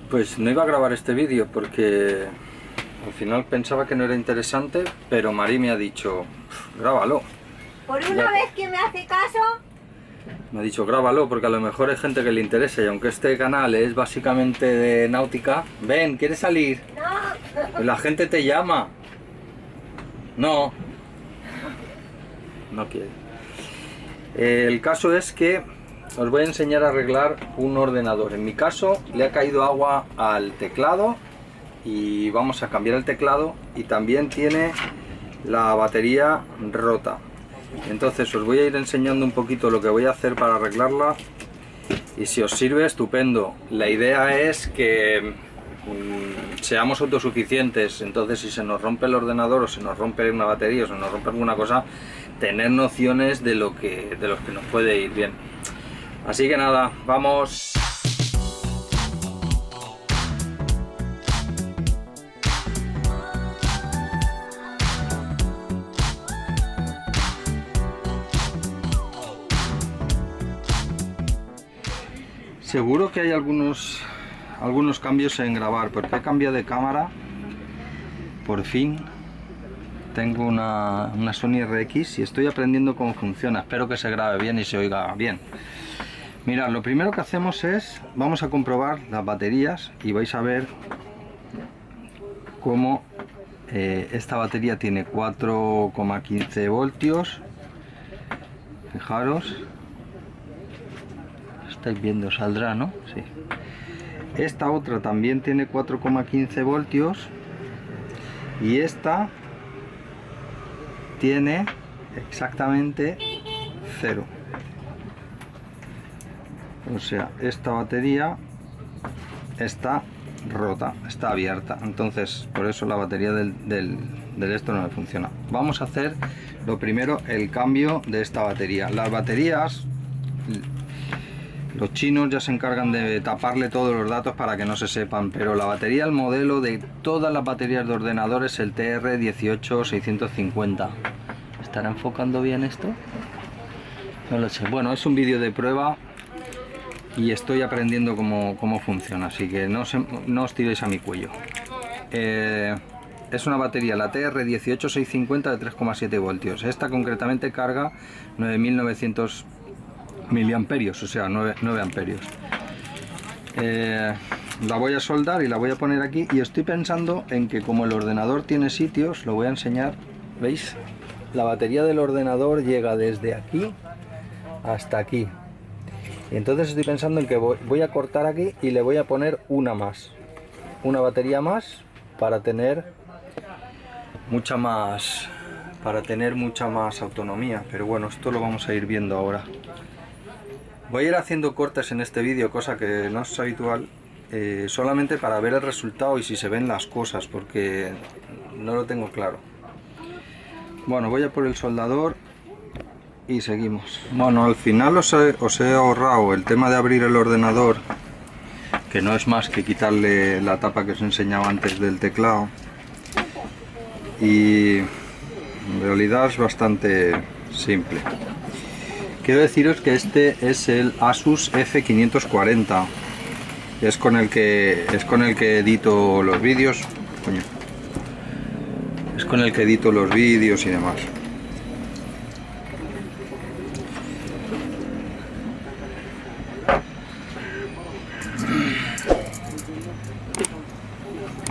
Pues no iba a grabar este vídeo porque al final pensaba que no era interesante, pero Mari me ha dicho, grábalo. Por una vez que me hace caso. Me ha dicho, grábalo, porque a lo mejor hay gente que le interesa y aunque este canal es básicamente de náutica, ven, ¿quieres salir? No. Pues la gente te llama. No. No quiere. El caso es que os voy a enseñar a arreglar un ordenador. En mi caso le ha caído agua al teclado y vamos a cambiar el teclado, y también tiene la batería rota. Entonces os voy a ir enseñando un poquito lo que voy a hacer para arreglarla, y si os sirve, estupendo. La idea es que seamos autosuficientes, entonces si se nos rompe el ordenador o se nos rompe una batería o se nos rompe alguna cosa, tener nociones de lo que nos puede ir bien. Así que nada, vamos. Seguro que hay algunos cambios en grabar, porque he cambiado de cámara. Por fin tengo una Sony RX y estoy aprendiendo cómo funciona. Espero que se grabe bien y se oiga bien. Mirad, lo primero que hacemos es, vamos a comprobar las baterías y vais a ver cómo esta batería tiene 4,15 voltios. Fijaros. Estáis viendo, saldrá, ¿no? Sí. Esta otra también tiene 4,15 voltios y esta tiene exactamente 0. O sea, esta batería está rota, está abierta, entonces por eso la batería del esto no me funciona. Vamos a hacer lo primero, el cambio de esta batería. Las baterías, los chinos ya se encargan de taparle todos los datos para que no se sepan, pero la batería, el modelo de todas las baterías de ordenadores es el TR18650. ¿Estará enfocando bien esto? No lo sé. Bueno, es un vídeo de prueba y estoy aprendiendo cómo funciona, así que no os tiréis a mi cuello. Es una batería, la TR18650 de 3,7 voltios. Esta concretamente carga 9900 miliamperios, o sea, 9 amperios. La voy a soldar y la voy a poner aquí, y estoy pensando en que como el ordenador tiene sitios, lo voy a enseñar. ¿Veis? La batería del ordenador llega desde aquí hasta aquí. Y entonces estoy pensando en que voy a cortar aquí y le voy a poner una batería más para tener mucha más autonomía. Pero bueno, esto lo vamos a ir viendo ahora. Voy a ir haciendo cortes en este vídeo, cosa que no es habitual, solamente para ver el resultado y si se ven las cosas, porque no lo tengo claro. Bueno, voy a por el soldador y seguimos. Bueno, al final os he ahorrado el tema de abrir el ordenador, que no es más que quitarle la tapa que os enseñaba antes del teclado, y en realidad es bastante simple. Quiero deciros que este es el Asus F540, es con el que edito los vídeos. Coño. Es con el que edito los vídeos y demás.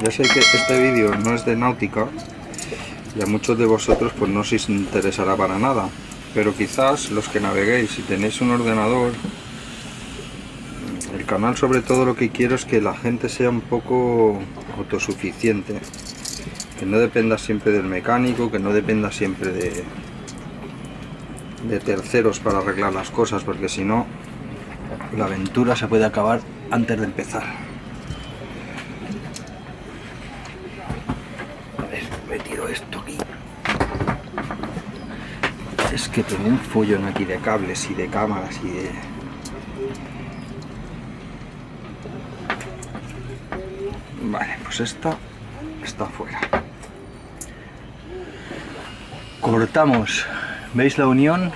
Ya sé que este vídeo no es de náutica y a muchos de vosotros pues no os interesará para nada, pero quizás los que naveguéis y tenéis un ordenador, el canal sobre todo lo que quiero es que la gente sea un poco autosuficiente, que no dependa siempre del mecánico, que no dependa siempre de terceros para arreglar las cosas, porque si no la aventura se puede acabar antes de empezar. A ver, he metido esto aquí. Es que tengo un follón aquí de cables y de cámaras y de... Vale, pues esta está fuera. Cortamos, ¿veis la unión?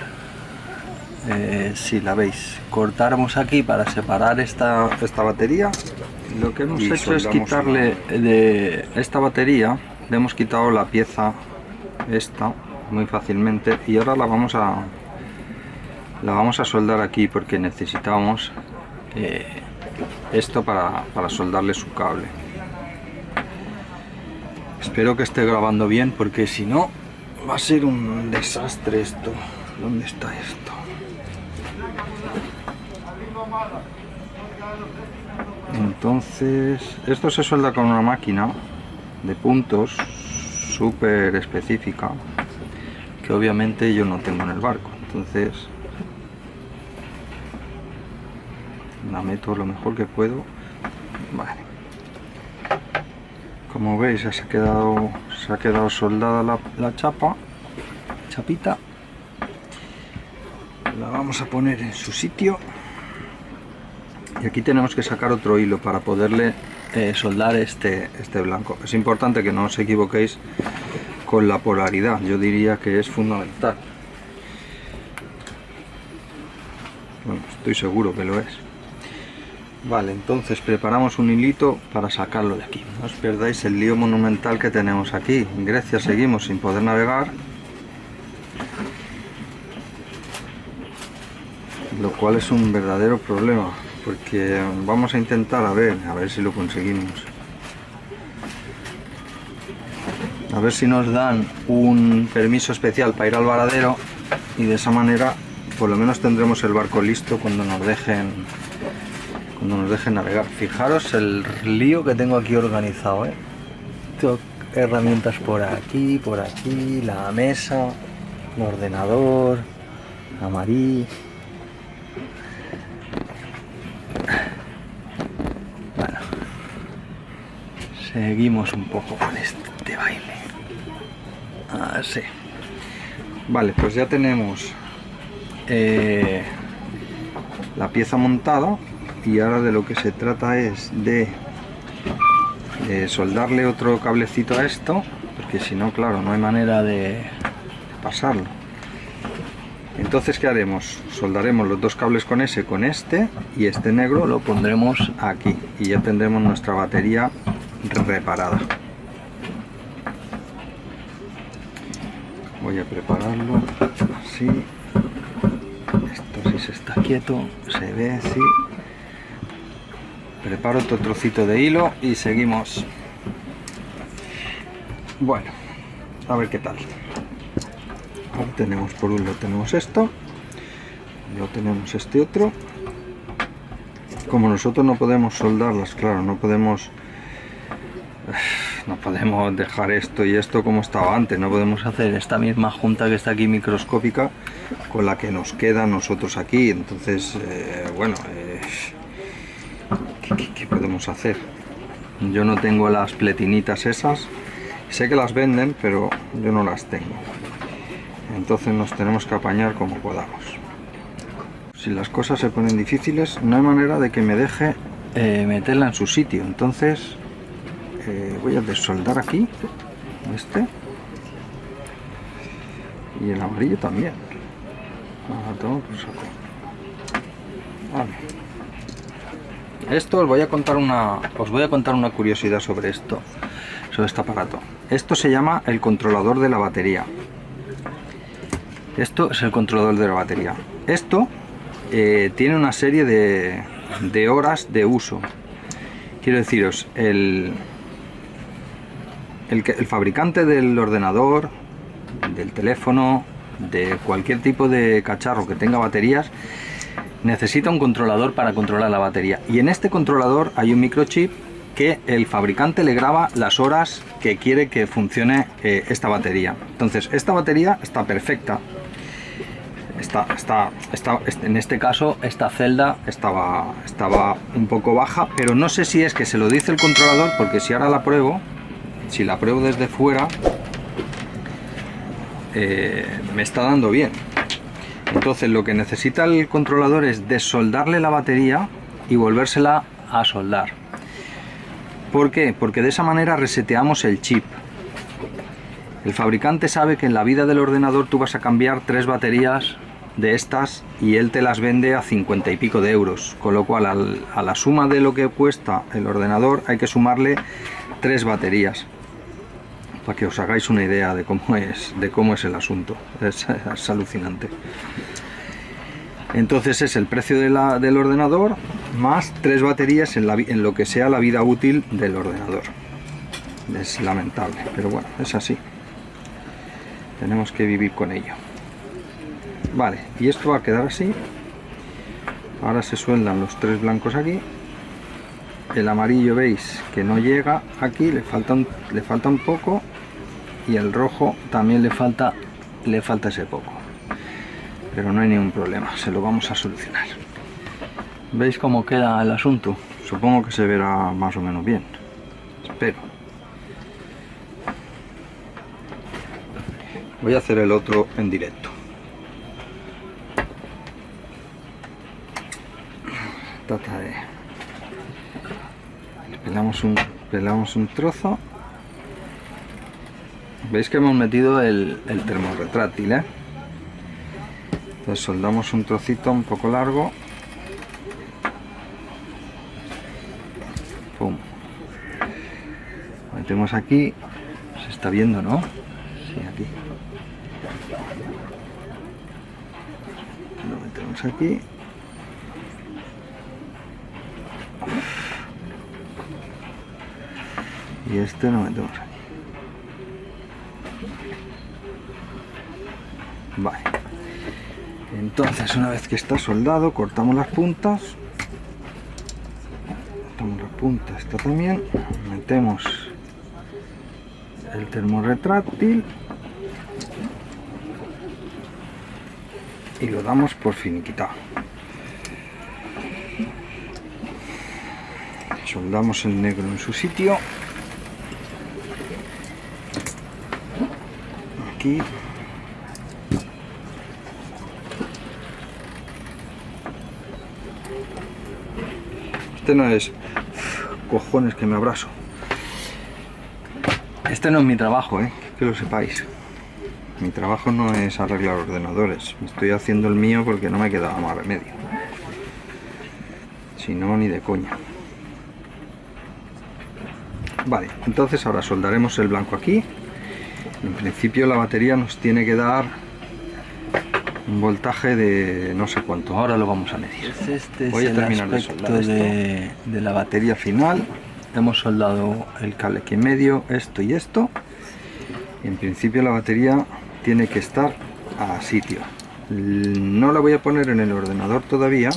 Si la veis, cortamos aquí para separar esta batería Lo que hemos Y hecho es soldamos quitarle de esta batería, le hemos quitado la pieza esta muy fácilmente y ahora la vamos a soldar aquí porque necesitamos esto para soldarle su cable. Espero que esté grabando bien porque si no va a ser un desastre esto. ¿Dónde está esto? Entonces, esto se suelda con una máquina de puntos súper específica que obviamente yo no tengo en el barco. Entonces, la meto lo mejor que puedo. Vale. Como veis, ya se ha quedado soldada la chapita. La vamos a poner en su sitio. Y aquí tenemos que sacar otro hilo para poderle soldar este blanco. Es importante que no os equivoquéis con la polaridad, yo diría que es fundamental. Bueno, estoy seguro que lo es. Vale, entonces preparamos un hilito para sacarlo de aquí. No os perdáis el lío monumental que tenemos aquí. En Grecia seguimos sin poder navegar, lo cual es un verdadero problema. Porque vamos a intentar a ver si lo conseguimos. A ver si nos dan un permiso especial para ir al varadero y de esa manera por lo menos tendremos el barco listo cuando nos dejen navegar. Fijaros el lío que tengo aquí organizado, ¿eh? Tengo herramientas por aquí, la mesa, el ordenador, amarillo. Seguimos un poco con este baile. Así. Vale, pues ya tenemos la pieza montada y ahora de lo que se trata es de soldarle otro cablecito a esto, porque si no, claro, no hay manera de pasarlo. Entonces, ¿qué haremos? Soldaremos los dos cables con este y este negro lo pondremos aquí y ya tendremos nuestra batería reparada. Voy a prepararlo así. Esto si se está quieto se ve así. Preparo otro trocito de hilo y seguimos. Bueno, a ver qué tal. Ahora tenemos por un lado tenemos esto, luego tenemos este otro. Como nosotros no podemos soldarlas, claro, no podemos dejar esto y esto como estaba antes, no podemos hacer esta misma junta que está aquí microscópica con la que nos queda a nosotros aquí. Entonces, bueno, ¿qué podemos hacer? Yo no tengo las pletinitas esas, sé que las venden, pero yo no las tengo. Entonces nos tenemos que apañar como podamos. Si las cosas se ponen difíciles, no hay manera de que me deje meterla en su sitio. Entonces voy a desoldar aquí este y el amarillo también. Ahora tengo por saco. Vale. Esto os voy a contar una curiosidad sobre esto, sobre este aparato. Esto se llama el controlador de la batería. Esto es el controlador de la batería. Esto tiene una serie de horas de uso. Quiero deciros, el fabricante del ordenador, del teléfono, de cualquier tipo de cacharro que tenga baterías, necesita un controlador para controlar la batería. Y en este controlador hay un microchip que el fabricante le graba las horas que quiere que funcione esta batería. Entonces, esta batería está perfecta. En este caso, esta celda estaba un poco baja, pero no sé si es que se lo dice el controlador, porque si ahora la pruebo, si la pruebo desde fuera, me está dando bien. Entonces, lo que necesita el controlador es desoldarle la batería y volvérsela a soldar. ¿Por qué? Porque de esa manera reseteamos el chip. El fabricante sabe que en la vida del ordenador tú vas a cambiar 3 baterías de estas y él te las vende a 50 y pico de euros, con lo cual a la suma de lo que cuesta el ordenador hay que sumarle 3 baterías, para que os hagáis una idea de cómo es el asunto. Es alucinante. Entonces es el precio del ordenador más 3 baterías en lo que sea la vida útil del ordenador. Es lamentable, pero bueno, es así. Tenemos que vivir con ello. Vale, y esto va a quedar así. Ahora se sueldan los 3 blancos aquí. El amarillo veis que no llega aquí, le falta un poco, y el rojo también le falta ese poco, pero no hay ningún problema, se lo vamos a solucionar. ¿Veis cómo queda el asunto? Supongo que se verá más o menos bien, espero. Voy a hacer el otro en directo. Trata de... pelamos un trozo. Veis que hemos metido el termorretráctil, ¿eh? Entonces soldamos un trocito un poco largo. Pum. Lo metemos aquí. Se está viendo, ¿no? Sí, aquí. Lo metemos aquí. Y este lo metemos aquí. Vale. Entonces, una vez que está soldado, cortamos las puntas. Cortamos las puntas, esta también. Metemos el termorretráctil y lo damos por finiquitado. Soldamos el negro en su sitio. Aquí. Este no es... cojones que me abrazo. Este no es mi trabajo, que lo sepáis. Mi trabajo no es arreglar ordenadores. Estoy haciendo el mío porque no me quedaba más remedio. Si no, ni de coña. Vale, entonces ahora soldaremos el blanco aquí. En principio la batería nos tiene que dar un voltaje de no sé cuánto. Ahora lo vamos a medir. Voy a terminar de soldar esto de la batería final. Hemos soldado el cable aquí en medio, esto y esto. Y en principio la batería tiene que estar a sitio. No la voy a poner en el ordenador todavía,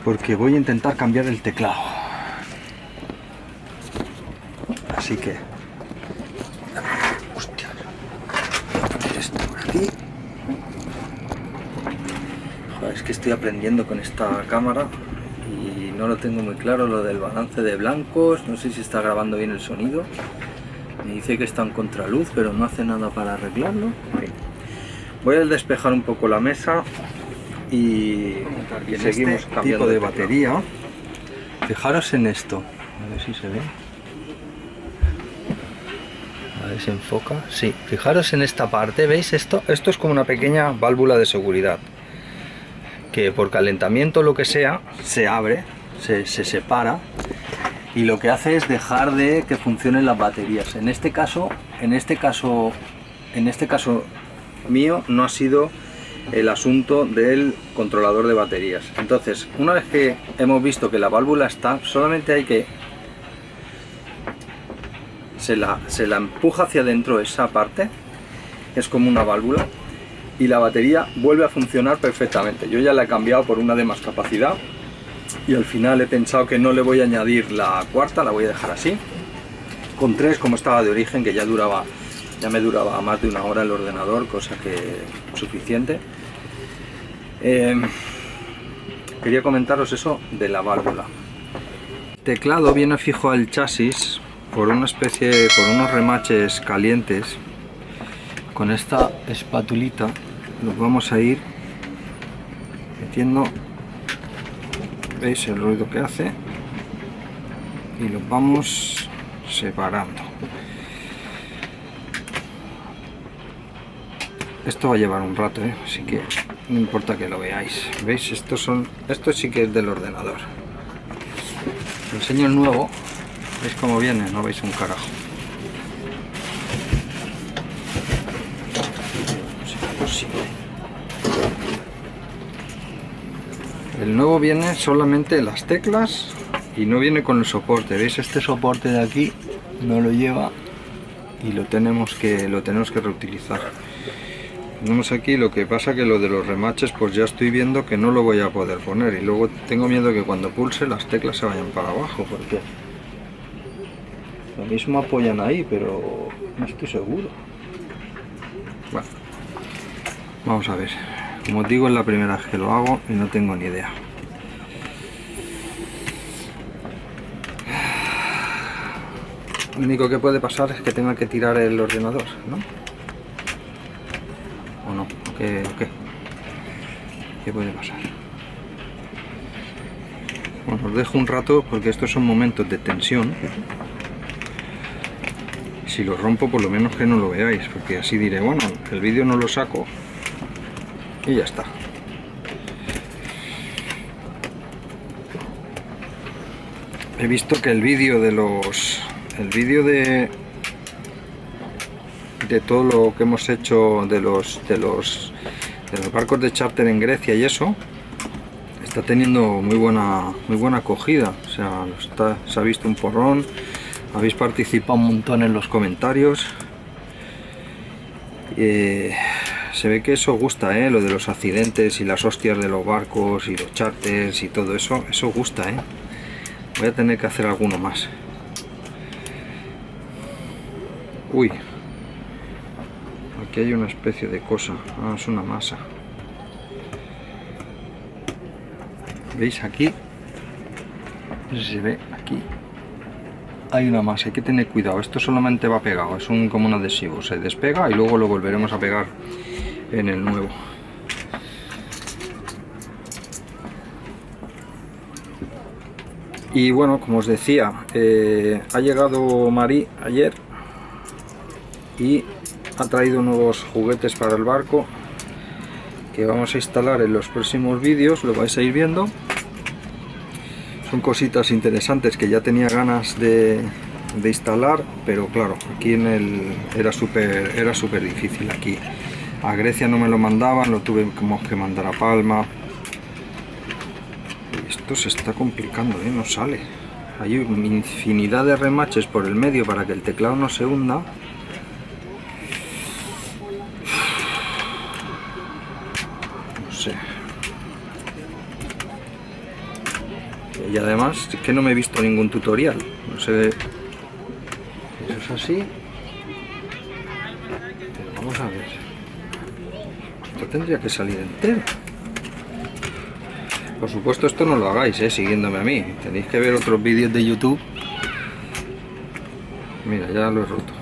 porque voy a intentar cambiar el teclado. Así que... hostia. Esto por aquí. Joder, es que estoy aprendiendo con esta cámara y no lo tengo muy claro lo del balance de blancos. No sé si está grabando bien el sonido. Me dice que está en contraluz, pero no hace nada para arreglarlo. Voy a despejar un poco la mesa y seguimos cambiando tipo de batería. Fijaros en esto, a ver si se ve. A ver si enfoca. Sí, fijaros en esta parte, ¿veis esto? Esto es como una pequeña válvula de seguridad que por calentamiento o lo que sea se abre, se separa, y lo que hace es dejar de que funcionen las baterías. En este caso mío no ha sido el asunto del controlador de baterías. Entonces, una vez que hemos visto que la válvula está, solamente hay que se la empuja hacia adentro, esa parte es como una válvula, y la batería vuelve a funcionar perfectamente. Yo ya la he cambiado por una de más capacidad y al final he pensado que no le voy a añadir la cuarta, la voy a dejar así con 3 como estaba de origen, que ya me duraba más de 1 hora el ordenador, cosa que suficiente. Quería comentaros eso de la válvula. El teclado viene fijo al chasis por unos remaches calientes. Con esta espatulita los vamos a ir metiendo, veis el ruido que hace, y los vamos separando. Esto va a llevar un rato, así que no importa que lo veáis. ¿Veis? Esto sí que es del ordenador. Os enseño el nuevo. ¿Veis cómo viene? No veis un carajo. No será posible. El nuevo viene solamente las teclas y no viene con el soporte. ¿Veis? Este soporte de aquí no lo lleva y lo tenemos que reutilizar. Tenemos aquí, lo que pasa que lo de los remaches pues ya estoy viendo que no lo voy a poder poner, y luego tengo miedo que cuando pulse las teclas se vayan para abajo, porque lo mismo apoyan ahí, pero no estoy seguro. Bueno, vamos a ver. Como os digo, es la primera vez que lo hago y no tengo ni idea. Lo único que puede pasar es que tenga que tirar el ordenador, ¿no? ¿O no? ¿Qué puede pasar? Bueno, os dejo un rato porque estos son momentos de tensión. Si lo rompo, por lo menos que no lo veáis, porque así diré, bueno, el vídeo no lo saco y ya está. He visto que el vídeo de todo lo que hemos hecho de los barcos de charter en Grecia y eso está teniendo muy buena acogida. O sea, se ha visto un porrón, habéis participado un montón en los comentarios. Se ve que eso gusta, lo de los accidentes y las hostias de los barcos y los charters y todo eso gusta, Voy a tener que hacer alguno más. Uy, aquí hay una especie de cosa. Ah, es una masa. ¿Veis aquí? No sé si se ve aquí. Hay una masa, hay que tener cuidado. Esto solamente va pegado, es como un adhesivo. Se despega y luego lo volveremos a pegar en el nuevo. Y bueno, como os decía, ha llegado Mari ayer y ha traído nuevos juguetes para el barco que vamos a instalar en los próximos vídeos, lo vais a ir viendo. Son cositas interesantes que ya tenía ganas de instalar, pero claro, aquí era súper difícil. Aquí a Grecia no me lo mandaban, lo tuve que mandar a Palma. Esto se está complicando, no sale. Hay una infinidad de remaches por el medio para que el teclado no se hunda. No sé. Y además es que no me he visto ningún tutorial. No sé. Eso es así. Pero vamos a ver. Esto tendría que salir entero. Por supuesto, esto no lo hagáis, siguiéndome a mí. Tenéis que ver otros vídeos de YouTube. Mira, ya lo he roto.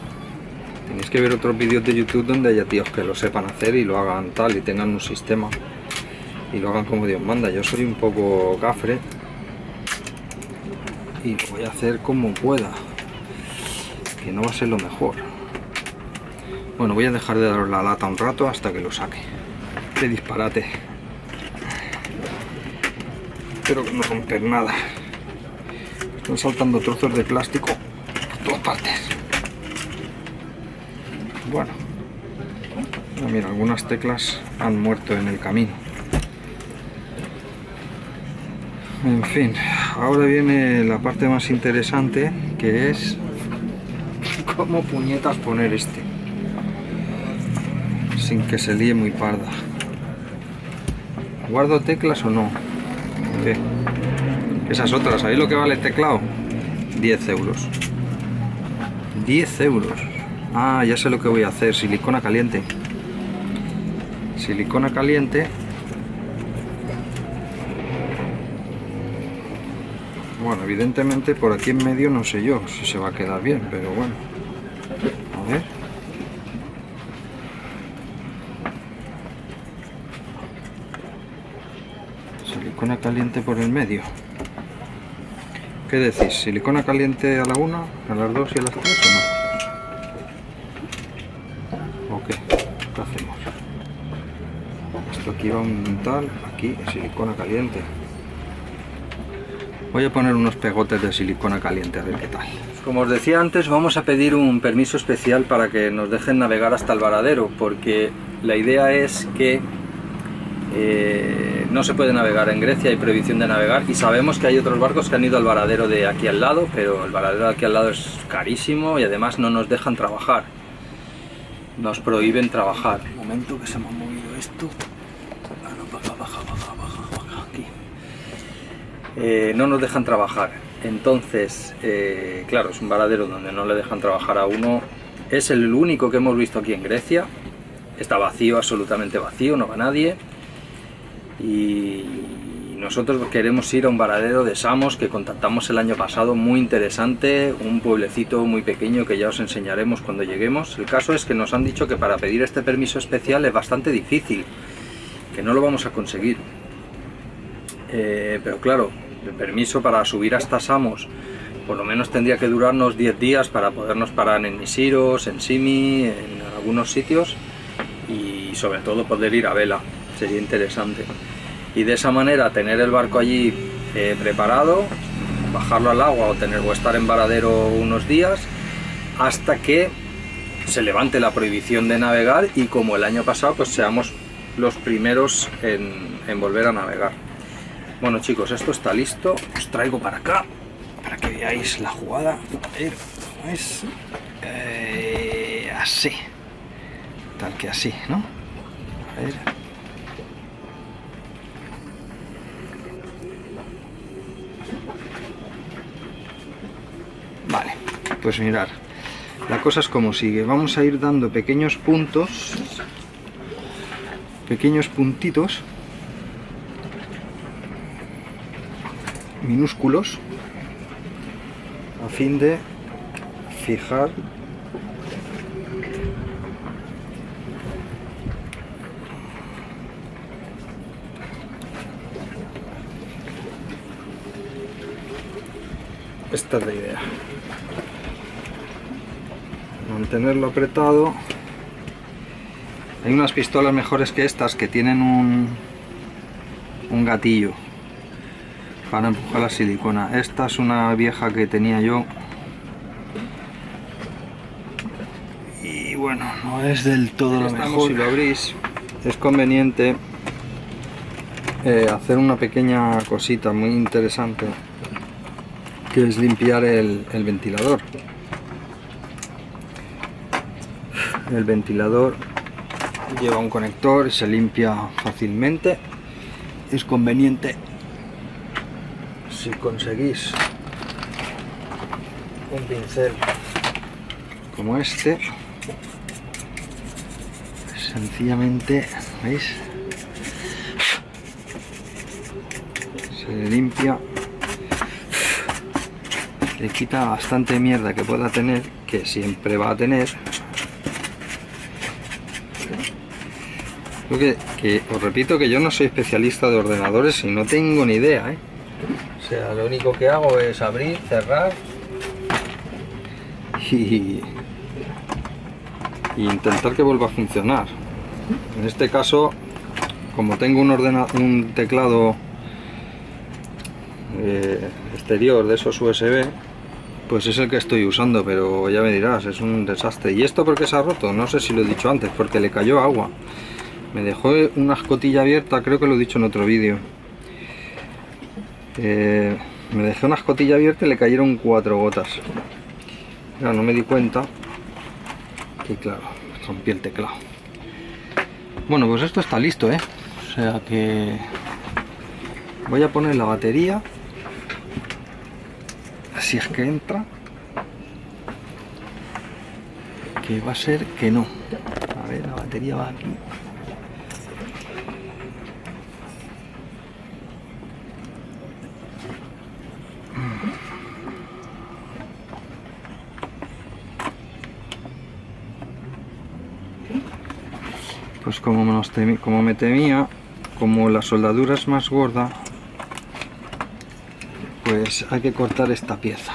Tenéis que ver otros vídeos de YouTube donde haya tíos que lo sepan hacer y lo hagan tal y tengan un sistema y lo hagan como Dios manda. Yo soy un poco gafre y lo voy a hacer como pueda, que no va a ser lo mejor. Bueno, voy a dejar de daros la lata un rato hasta que lo saque. ¡Qué disparate! Espero no romper nada. Están saltando trozos de plástico por todas partes. Bueno, mira, algunas teclas han muerto en el camino. En fin, ahora viene la parte más interesante, que es cómo puñetas poner este sin que se líe muy parda. ¿Guardo teclas o no? ¿Qué? Esas otras, ¿sabéis lo que vale el teclado? 10 euros. 10 euros. Ah, ya sé lo que voy a hacer. Silicona caliente. Silicona caliente. Bueno, evidentemente por aquí en medio no sé yo si se va a quedar bien, pero bueno. A ver. Silicona caliente por el medio. ¿Qué decís? ¿Silicona caliente a la 1, a las 2 y a las 3 o no? ¿O qué? ¿Qué hacemos? lleva un tal, aquí silicona caliente. Voy a poner unos pegotes de silicona caliente a ver qué tal. Como os decía antes, vamos a pedir un permiso especial para que nos dejen navegar hasta el varadero, porque la idea es que no se puede navegar en Grecia, hay prohibición de navegar, y sabemos que hay otros barcos que han ido al varadero de aquí al lado, pero el varadero de aquí al lado es carísimo y además no nos dejan trabajar, nos prohíben trabajar. Un momento que se me ha movido esto. Baja, aquí. No nos dejan trabajar, entonces claro, es un varadero donde no le dejan trabajar a uno. Es el único que hemos visto aquí en Grecia, está vacío, absolutamente vacío, no va nadie. Y nosotros queremos ir a un varadero de Samos que contactamos el año pasado, muy interesante, un pueblecito muy pequeño que ya os enseñaremos cuando lleguemos. El caso es que nos han dicho que para pedir este permiso especial es bastante difícil, que no lo vamos a conseguir. Pero claro, el permiso para subir hasta Samos por lo menos tendría que durarnos 10 días para podernos parar en Nisiros, en Simi, en algunos sitios, y sobre todo poder ir a vela. Sería interesante, y de esa manera tener el barco allí preparado, bajarlo al agua o estar en varadero unos días hasta que se levante la prohibición de navegar, y como el año pasado pues seamos los primeros en volver a navegar. Bueno chicos, esto está listo, os traigo para acá para que veáis la jugada. A ver, ¿cómo es? Así, tal que así, ¿no? A ver. Vale, pues mirad, la cosa es como sigue. Vamos a ir dando pequeños puntos, pequeños puntitos minúsculos a fin de fijar esta es la idea. Mantenerlo apretado. Hay unas pistolas mejores que estas que tienen un gatillo para empujar la silicona. Esta es una vieja que tenía yo y bueno, no es del todo lo mejor. Si lo abrís, es conveniente hacer una pequeña cosita muy interesante, que es limpiar el ventilador. El ventilador lleva un conector y se limpia fácilmente. Es conveniente, si conseguís un pincel como este, sencillamente, ¿veis? Se limpia, le quita bastante mierda que pueda tener, que siempre va a tener. Que os repito que yo no soy especialista de ordenadores y no tengo ni idea, ¿eh? O sea, lo único que hago es abrir, cerrar y intentar que vuelva a funcionar. En este caso, como tengo un teclado exterior de esos USB, pues es el que estoy usando, pero ya me dirás, es un desastre. ¿Y esto por qué se ha roto? No sé si lo he dicho antes, porque le cayó agua. Me dejó una escotilla abierta, creo que lo he dicho en otro vídeo. Me dejé una escotilla abierta y le cayeron 4 gotas. Ya no me di cuenta que, claro, rompí el teclado. Bueno, pues esto está listo, ¿eh? O sea que voy a poner la batería, si es que entra, que va a ser que no. A ver, la batería va aquí. Pues como me temía, como la soldadura es más gorda, pues hay que cortar esta pieza.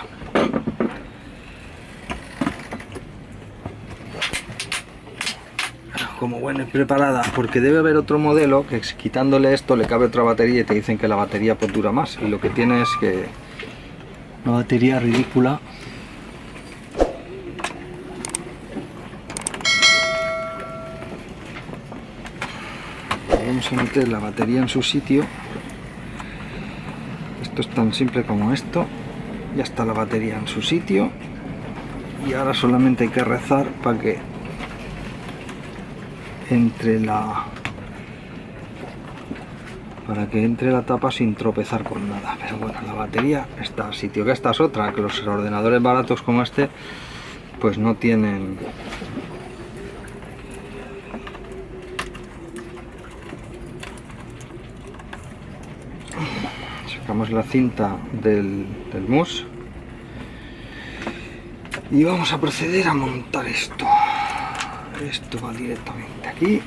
como buena y preparada, porque debe haber otro modelo que quitándole esto le cabe otra batería y te dicen que la batería pues dura más, y lo que tiene es que una batería ridícula. Vamos a meter la batería en su sitio. Esto es tan simple como esto. Ya está la batería en su sitio y ahora solamente hay que rezar para que entre la tapa sin tropezar con nada. Pero bueno, la batería está al sitio. Que esta es otra, que los ordenadores baratos como este pues no tienen. Sacamos la cinta del mus y vamos a proceder a montar esto. Esto va directamente aquí,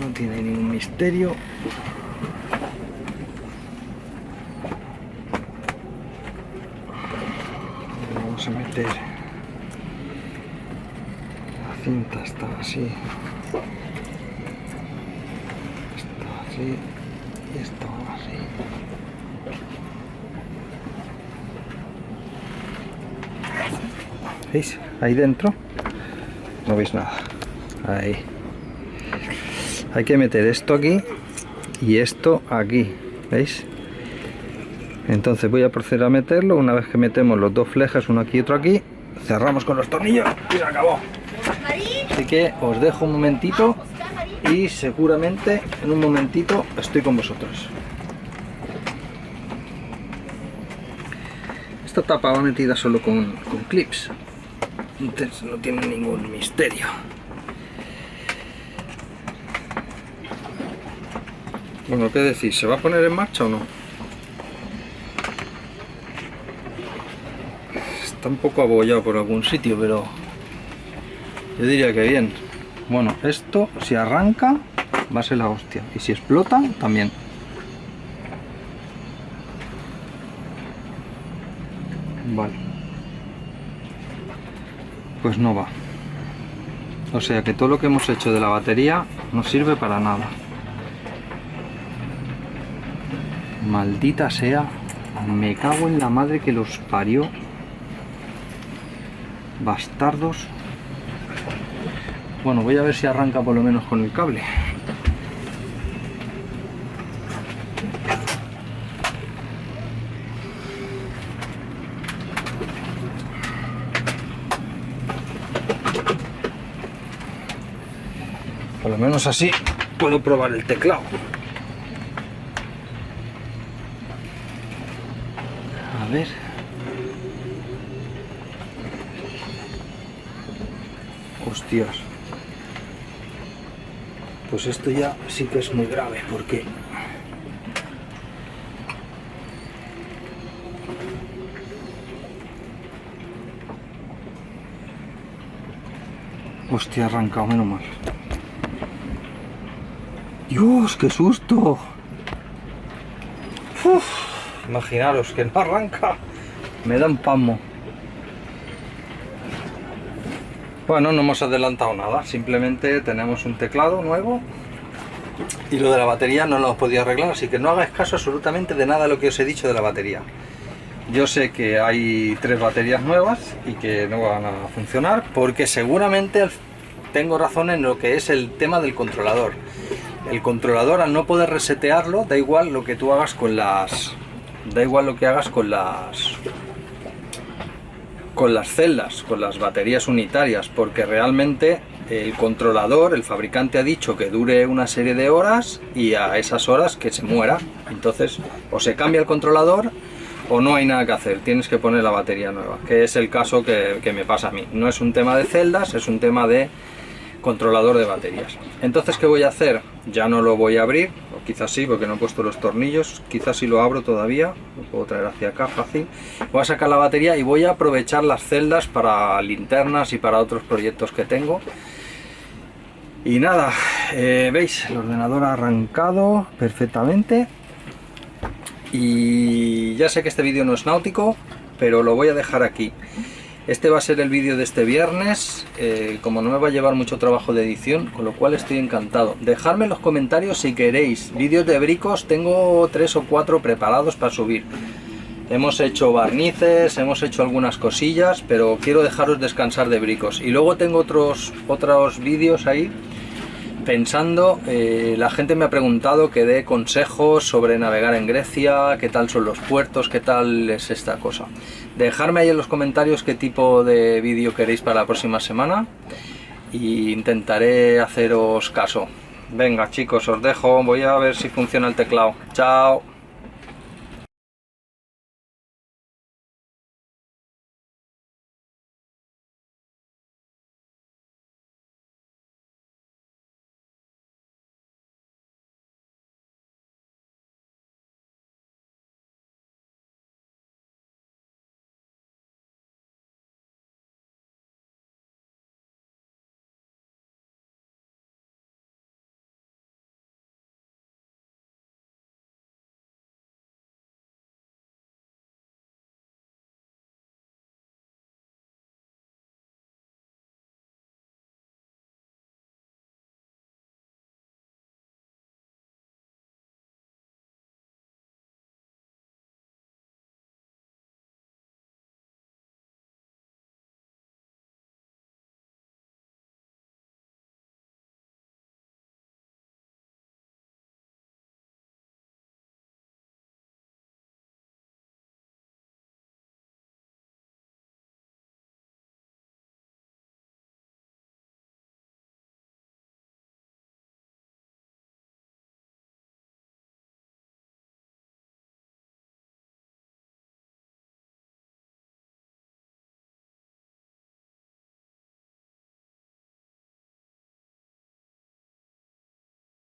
no tiene ningún misterio. Vamos a meter la cinta, está así, está así y esto así. ¿Veis? Ahí dentro no veis nada. Ahí. Hay que meter esto aquí y esto aquí. ¿Veis? Entonces voy a proceder a meterlo. Una vez que metemos los dos flejes, uno aquí y otro aquí, cerramos con los tornillos y se acabó. Así que os dejo un momentito y seguramente en un momentito estoy con vosotros. Esta tapa va metida solo con clips. Entonces no tiene ningún misterio. Bueno, ¿qué decís? ¿Se va a poner en marcha o no? Está un poco abollado por algún sitio, pero yo diría que bien. Bueno, esto si arranca va a ser la hostia, y si explota también. Vale. Pues no va. O sea que todo lo que hemos hecho de la batería no sirve para nada. Maldita sea, me cago en la madre que los parió. Bastardos. Bueno, voy a ver si arranca por lo menos con el cable. Por lo menos así puedo probar el teclado. A ver. Hostias. Pues esto ya sí que es muy grave, porque hostia, ha arrancado, menos mal. Dios, qué susto. Uf, imaginaros que no arranca. Me da un pasmo. Bueno, no hemos adelantado nada, simplemente tenemos un teclado nuevo y lo de la batería no lo hemos podido arreglar, así que no hagáis caso absolutamente de nada de lo que os he dicho de la batería. Yo sé que hay 3 baterías nuevas y que no van a funcionar porque seguramente tengo razón en lo que es el tema del controlador. El controlador, al no poder resetearlo, da igual lo que tú hagas con las... Da igual lo que hagas con las celdas, con las baterías unitarias, porque realmente el controlador, el fabricante ha dicho que dure una serie de horas y a esas horas que se muera. Entonces o se cambia el controlador o no hay nada que hacer, tienes que poner la batería nueva, que es el caso que me pasa a mí. No es un tema de celdas, es un tema de controlador de baterías. Entonces, ¿qué voy a hacer? Ya no lo voy a abrir, o quizás sí, porque no he puesto los tornillos, quizás sí lo abro todavía, lo puedo traer hacia acá fácil. Voy a sacar la batería y voy a aprovechar las celdas para linternas y para otros proyectos que tengo. Y nada, veis, el ordenador ha arrancado perfectamente. Y ya sé que este vídeo no es náutico, pero lo voy a dejar aquí. Este va a ser el vídeo de este viernes, como no me va a llevar mucho trabajo de edición, con lo cual estoy encantado. Dejadme en los comentarios si queréis vídeos de bricos, tengo 3 o 4 preparados para subir. Hemos hecho barnices, hemos hecho algunas cosillas, pero quiero dejaros descansar de bricos. Y luego tengo otros vídeos ahí, pensando, la gente me ha preguntado que dé consejos sobre navegar en Grecia, qué tal son los puertos, qué tal es esta cosa. Dejadme ahí en los comentarios qué tipo de vídeo queréis para la próxima semana y intentaré haceros caso. Venga chicos, os dejo, voy a ver si funciona el teclado. Chao.